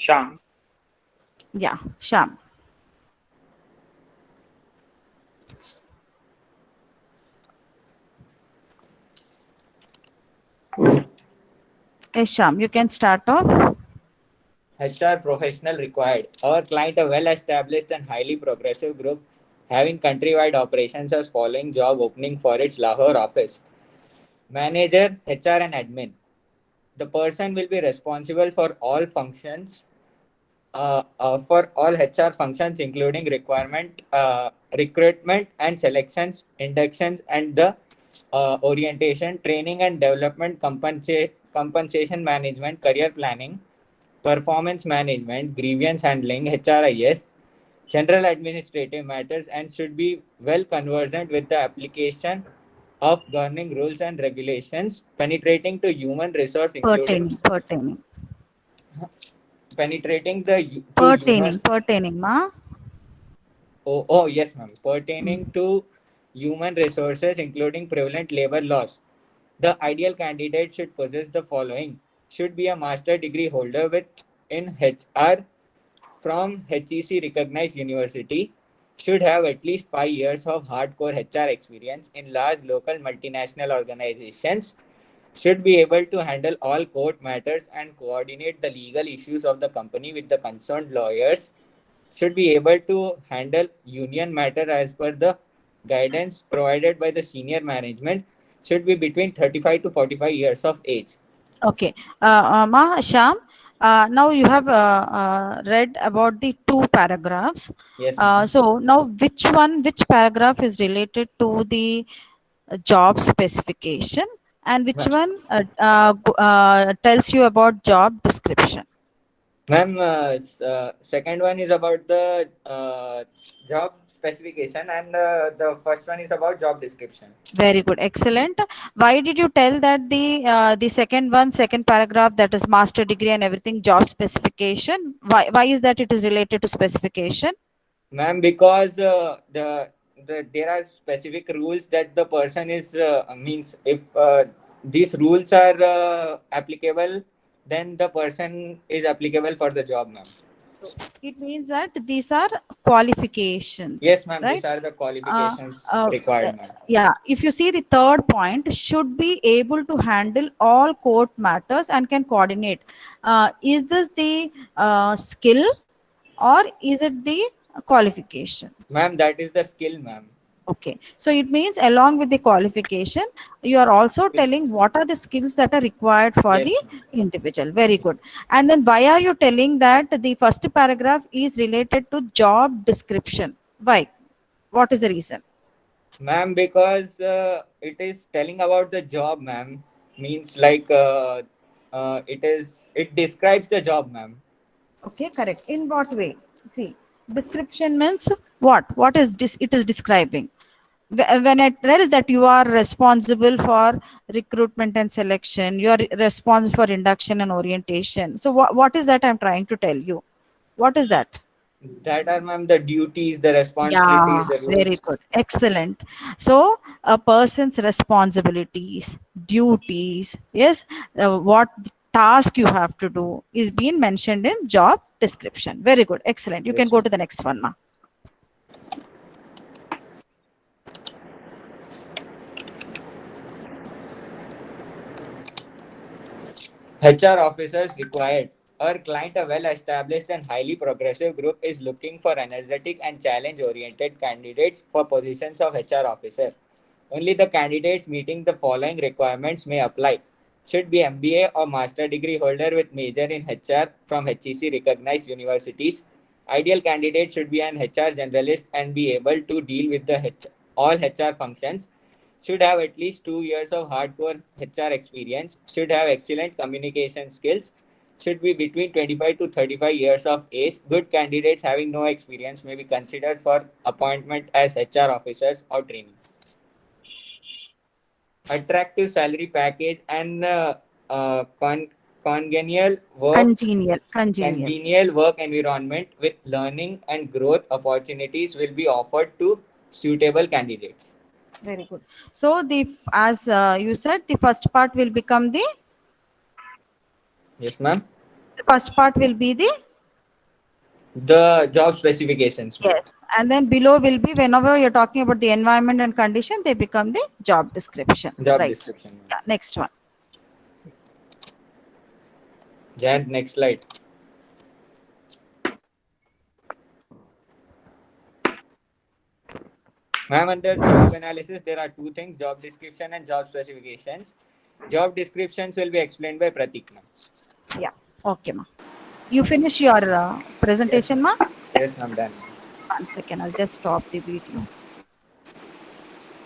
Sham. Yeah, Sham. Yes, Sham, you can start off. HR professional required. Our client a well-established and highly progressive group having countrywide operations as following job opening for its Lahore office. Manager, HR and admin. The person will be responsible for all functions, for all HR functions including recruitment and selections, inductions and the orientation, training and development, compensation management, career planning, performance management, grievance handling, HRIS, general administrative matters, and should be well conversant with the application of governing rules and regulations penetrating to human resource including Pertaining. penetrating the to human Pertaining, ma. oh yes ma'am, pertaining to human resources including prevalent labor laws. The ideal candidate should possess the following: should be a master degree holder with in HR from HEC recognized university, should have at least 5 years of hardcore HR experience in large local multinational organizations, should be able to handle all court matters and coordinate the legal issues of the company with the concerned lawyers, should be able to handle union matter as per the guidance provided by the senior management, should be between 35 to 45 years of age. Okay. Ma, Sham, now you have read about the two paragraphs. Yes, ma'am. So now which paragraph is related to the job specification and which one tells you about job description? Ma'am, second one is about the job specification, and the first one is about job description. Very good, excellent. Why did you tell that the second paragraph, that is master degree and everything, job specification? Why is that it is related to specification? Ma'am, because there are specific rules that the person is means if these rules are applicable, then the person is applicable for the job, ma'am. It means that these are qualifications. Yes, ma'am. Right? These are the Uh, qualifications uh, required, ma'am. yeah, if you see the third point, should be able to handle all court matters and can coordinate. Is this the skill or is it the qualification? Ma'am, that is the skill, ma'am. Okay, so it means along with the qualification, you are also telling what are the skills that are required for Yes, the ma'am. individual. Very good. And then why are you telling that the first paragraph is related to job description? Why? What is the reason? Ma'am, because it is telling about the job, ma'am. Means like it describes the job, ma'am. Okay, correct. In what way? See, description means what? What is this? It is describing. When I tell that you are responsible for recruitment and selection, you are responsible for induction and orientation. So what is that I'm trying to tell you? What is that? That are, ma'am, the duties, the responsibilities, Yeah, the very rules. good. Excellent. So, a person's responsibilities, duties, yes, what task you have to do is being mentioned in job description. Very good. Excellent. You can Yes, go ma'am. to the next one, ma. HR officers required. Our client, a well established and highly progressive group, is looking for energetic and challenge oriented candidates for positions of HR officer. Only the candidates meeting the following requirements may apply: should be MBA or master degree holder with major in HR from HEC recognized universities. Ideal candidate should be an HR generalist and be able to deal with all HR functions, should have at least 2 years of hardcore HR experience, should have excellent communication skills, should be between 25 to 35 years of age. Good candidates having no experience may be considered for appointment as HR officers or trainees. Attractive salary package and congenial work Congenial. congenial work environment with learning and growth opportunities will be offered to suitable candidates. Very good. So, as you said, the first part will become Yes, ma'am. the first part will be the The job specifications. Yes. And then below will be whenever you're talking about the environment and condition, they become the job description. Job Right. description. Yeah. Next one. Jan, next slide. Ma'am, under job analysis, there are two things: job description and job specifications. Job descriptions will be explained by Pratik, ma'am. Yeah. Okay, ma. You finish your presentation, ma? Yes, ma'am, done. One second. I'll just stop the video.